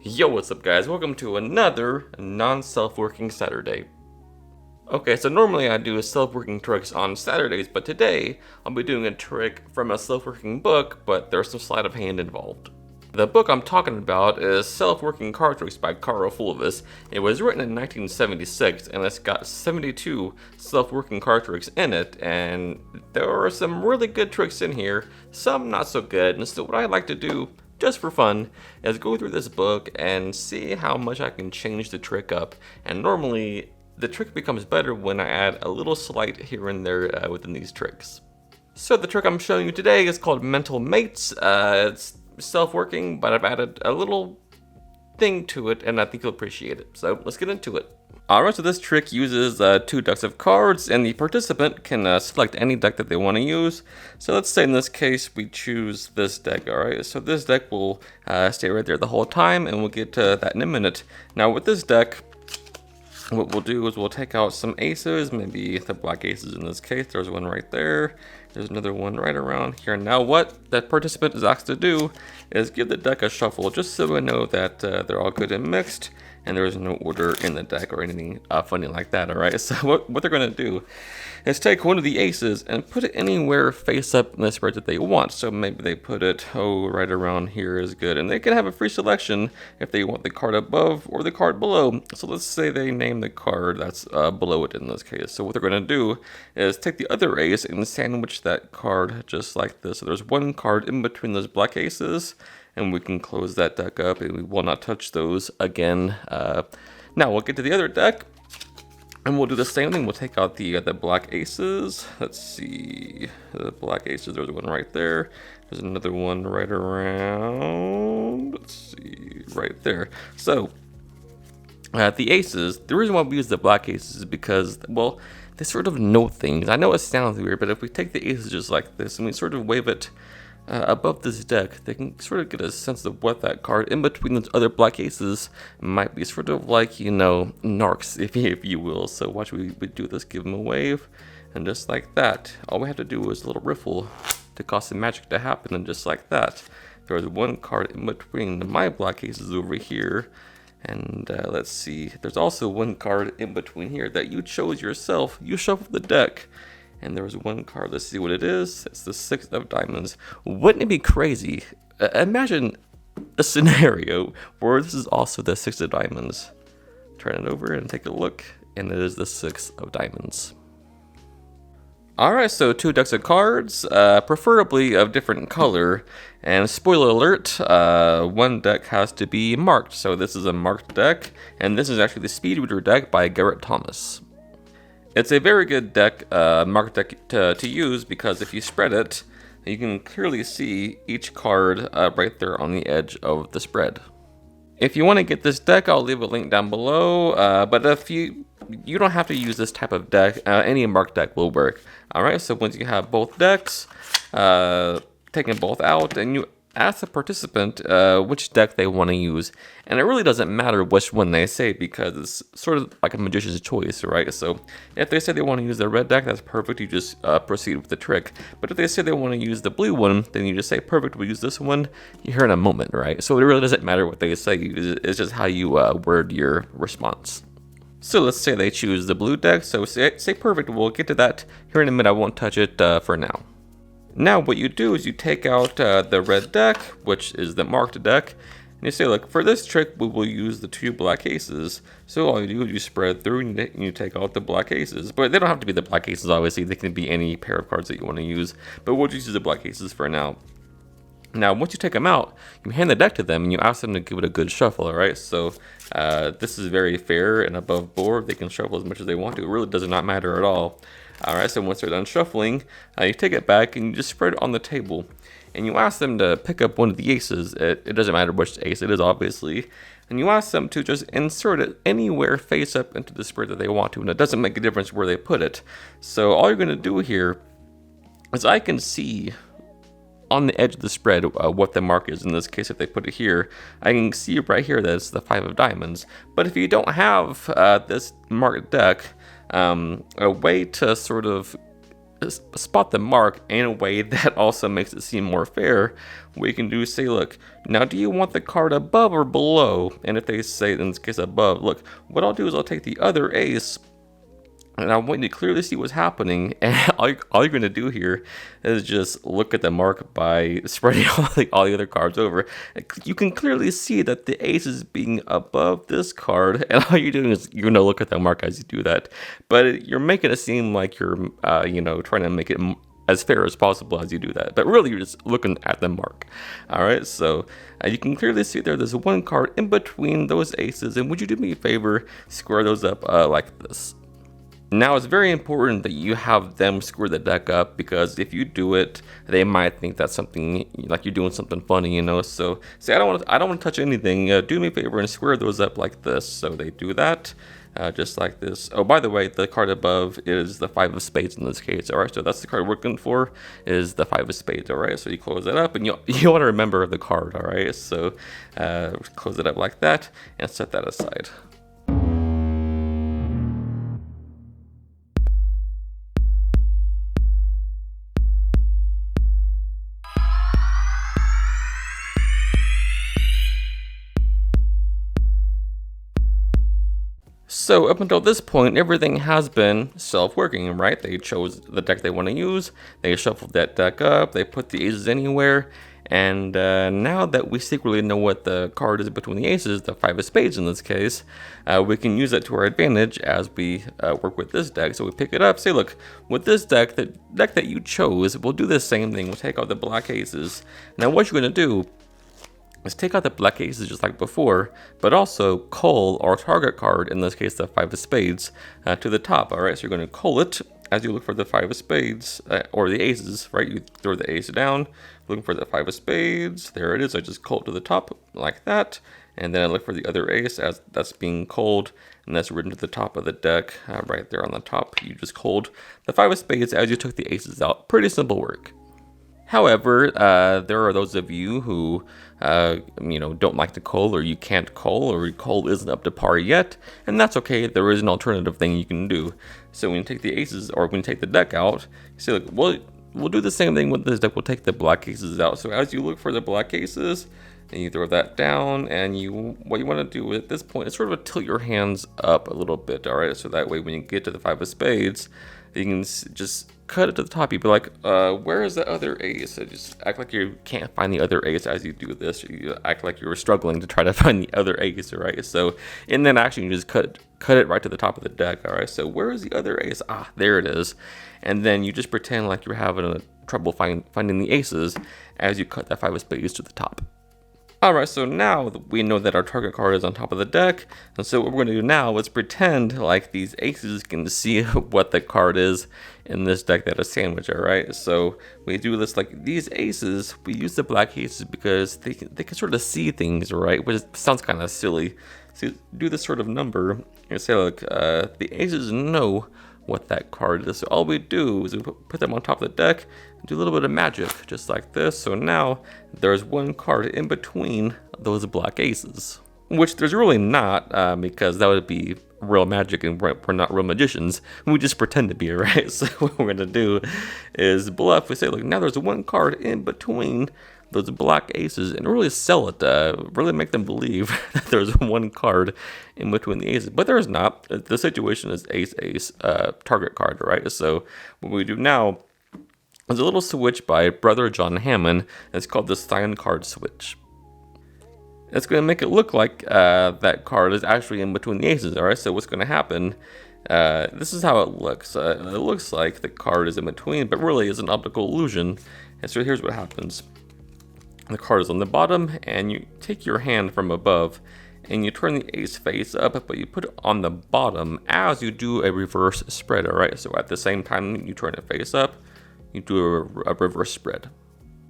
Yo, what's up guys? Welcome to another non-self-working Saturday. Okay, so normally I do self-working tricks on Saturdays, but today I'll be doing a trick from a self-working book, but there's some sleight of hand involved. The book I'm talking about is Self-Working Card Tricks by Carl Fulvis. It was written in 1976 and it's got 72 self-working card tricks in it, and there are some really good tricks in here, some not so good, and so what I like to do just for fun is go through this book and see how much I can change the trick up. And normally the trick becomes better when I add a little sleight here and there within these tricks. So the trick I'm showing you today is called Mental Mates. It's self-working, but I've added a little thing to it and I think you'll appreciate it. So let's get into it. Alright, so this trick uses 2 decks of cards, and the participant can select any deck that they want to use. So let's say in this case we choose this deck, alright? So this deck will stay right there the whole time, and we'll get to that in a minute. Now with this deck, what we'll do is we'll take out some aces, maybe the black aces in this case. There's one right there. There's another one right around here. Now what that participant is asked to do is give the deck a shuffle, just so we know that they're all good and mixed, and there is no order in the deck or anything funny like that, alright? So what they're going to do is take one of the aces and put it anywhere face up in the spread that they want. So maybe they put it, right around here is good. And they can have a free selection if they want the card above or the card below. So let's say they name the card that's below it in this case. So what they're going to do is take the other ace and sandwich that card just like this. So there's one card in between those black aces, and we can close that deck up and we will not touch those again. Now we'll get to the other deck and we'll do the same thing. We'll take out the black aces. Let's see, the black aces, there's one right there. There's another one right around, let's see, right there. So the aces, the reason why we use the black aces is because, well, they sort of know things. I know it sounds weird, but if we take the aces just like this and we sort of wave it above this deck, they can sort of get a sense of what that card in between those other black aces might be, sort of like, you know, narcs, if you will. So watch, we do this, give them a wave, and just like that, all we have to do is a little riffle to cause some magic to happen, and just like that, there's one card in between my black aces over here. And let's see, there's also one card in between here that you chose yourself. You shuffled the deck, and there was one card. Let's see what it is. It's the 6 of diamonds. Wouldn't it be crazy? Imagine a scenario where this is also the 6 of diamonds. Turn it over and take a look, and it is the 6 of diamonds. Alright, so 2 decks of cards, preferably of different color, and spoiler alert, one deck has to be marked. So this is a marked deck, and this is actually the Speed Reader deck by Garrett Thomas. It's a very good deck, marked deck to use, because if you spread it, you can clearly see each card right there on the edge of the spread. If you want to get this deck, I'll leave a link down below, but if you don't have to use this type of deck, any marked deck will work. Alright, so once you have both decks, taking both out, and you ask the participant which deck they want to use. And it really doesn't matter which one they say, because it's sort of like a magician's choice, right? So if they say they want to use the red deck, that's perfect, you just proceed with the trick. But if they say they want to use the blue one, then you just say, perfect, we'll use this one. You hear in a moment, right? So it really doesn't matter what they say, it's just how you word your response. So let's say they choose the blue deck, so say perfect, we'll get to that here in a minute, I won't touch it for now. Now what you do is you take out the red deck, which is the marked deck, and you say, look, for this trick we will use the 2 black aces. So all you do is you spread through and you take out the black aces. But they don't have to be the black aces, obviously, they can be any pair of cards that you want to use, but we'll just use the black aces for now. Now, once you take them out, you hand the deck to them and you ask them to give it a good shuffle, alright? So this is very fair and above board. They can shuffle as much as they want to. It really does not matter at all. Alright, so once they're done shuffling, you take it back and you just spread it on the table. And you ask them to pick up one of the aces. It doesn't matter which ace it is, obviously. And you ask them to just insert it anywhere face up into the spread that they want to. And it doesn't make a difference where they put it. So all you're going to do here is I can see on the edge of the spread what the mark is. In this case, if they put it here, I can see right here that it's the 5 of diamonds. But if you don't have this marked deck, a way to sort of spot the mark in a way that also makes it seem more fair, what you can do is say, look, now do you want the card above or below? And if they say, in this case, above, look, what I'll do is I'll take the other ace, and I want you to clearly see what's happening. And all you're going to do here is just look at the mark by spreading all the other cards over. You can clearly see that the ace is being above this card, and all you're doing is you're going to look at the mark as you do that. But you're making it seem like you're, trying to make it as fair as possible as you do that. But really, you're just looking at the mark. All right, so you can clearly see there's one card in between those aces. And would you do me a favor, square those up like this? Now, it's very important that you have them square the deck up, because if you do it, they might think that's something like you're doing something funny, So, say I don't want to touch anything. Do me a favor and square those up like this. So they do that, just like this. Oh, by the way, the card above is the 5 of spades in this case. All right, so that's the card we're looking for, is the 5 of spades. All right, so you close it up, and you want to remember the card. All right, so close it up like that and set that aside. So up until this point, everything has been self-working, right? They chose the deck they want to use, they shuffled that deck up, they put the aces anywhere, and now that we secretly know what the card is between the aces, the 5 of spades in this case, we can use that to our advantage as we work with this deck. So we pick it up, say, look, with this deck, the deck that you chose, we'll do the same thing. We'll take out the black aces. Now what you're going to do, let's take out the black aces just like before, but also cull our target card, in this case the 5 of spades, to the top. All right, so you're going to cull it as you look for the 5 of spades, or the aces, right? You throw the ace down, looking for the 5 of spades. There it is. I just cull it to the top like that, and then I look for the other ace as that's being culled, and that's written to the top of the deck, right there on the top. You just culled the 5 of spades as you took the aces out. Pretty simple work. However, there are those of you who, don't like to cull, or you can't cull, or cull isn't up to par yet, and that's okay. There is an alternative thing you can do. So when you take the aces, or when you take the deck out, you say, look, we'll do the same thing with this deck. We'll take the black aces out. So as you look for the black aces, and you throw that down, and what you want to do at this point is sort of tilt your hands up a little bit, all right? So that way when you get to the 5 of spades, you can just cut it to the top. You'd be like, where is the other ace? So just act like you can't find the other ace as you do this. You act like you're struggling to try to find the other ace, right? So in that action, you just cut it right to the top of the deck, all right? So where is the other ace? Ah, there it is. And then you just pretend like you're having trouble finding the aces as you cut that 5 of spades to the top. Alright, so now we know that our target card is on top of the deck, and so what we're going to do now is pretend like these aces can see what the card is in this deck that is sandwiched, alright? So we do this like these aces, we use the black aces because they can sort of see things, right? Which sounds kind of silly. So do this sort of number, and say, look, the aces know what that card is. So all we do is we put them on top of the deck and do a little bit of magic, just like this. So now there's one card in between those black aces, which there's really not, because that would be real magic, and we're not real magicians. We just pretend to be, right? So what we're gonna do is bluff. We say, look, now there's one card in between those black aces, and really sell it, really make them believe that there's one card in between the aces, but there's not. The situation is ace, target card, right? So what we do now is a little switch by Brother John Hammond. It's called the sign card switch. It's going to make it look like that card is actually in between the aces, all right? So what's going to happen, this is how it looks. It looks like the card is in between, but really is an optical illusion. And so here's what happens. The card is on the bottom, and you take your hand from above, and you turn the ace face up, but you put it on the bottom as you do a reverse spread, all right? So at the same time you turn it face up, you do a reverse spread.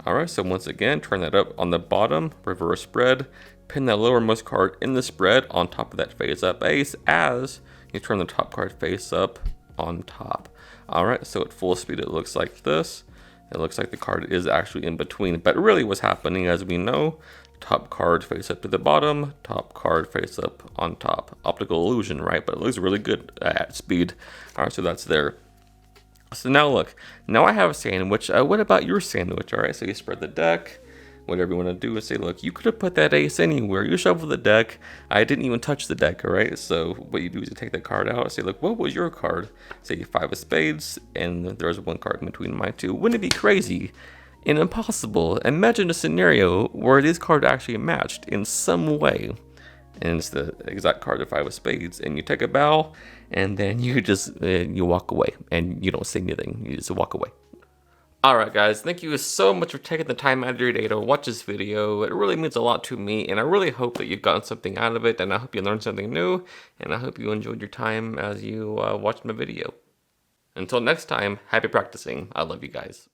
All right, so once again, turn that up on the bottom, reverse spread, pin that lowermost card in the spread on top of that face up ace as you turn the top card face up on top. All right, so at full speed, it looks like this. It looks like the card is actually in between, but really what's happening, as we know, top card face up to the bottom, top card face up on top. Optical illusion, right? But it looks really good at speed. All right, so that's there. So now look, now I have a sandwich. What about your sandwich? All right, so you spread the deck. Whatever you want to do is say, look, you could have put that ace anywhere. You shuffle the deck. I didn't even touch the deck, all right? So what you do is you take the card out. Say, look, what was your card? Say 5 of spades, and there's 1 card in between my 2. Wouldn't it be crazy and impossible? Imagine a scenario where this card actually matched in some way. And it's the exact card of 5 of spades, and you take a bow, and then you just you walk away, and you don't say anything. You just walk away. Alright guys, thank you so much for taking the time out of your day to watch this video. It really means a lot to me, and I really hope that you've gotten something out of it, and I hope you learned something new, and I hope you enjoyed your time as you watched my video. Until next time, happy practicing. I love you guys.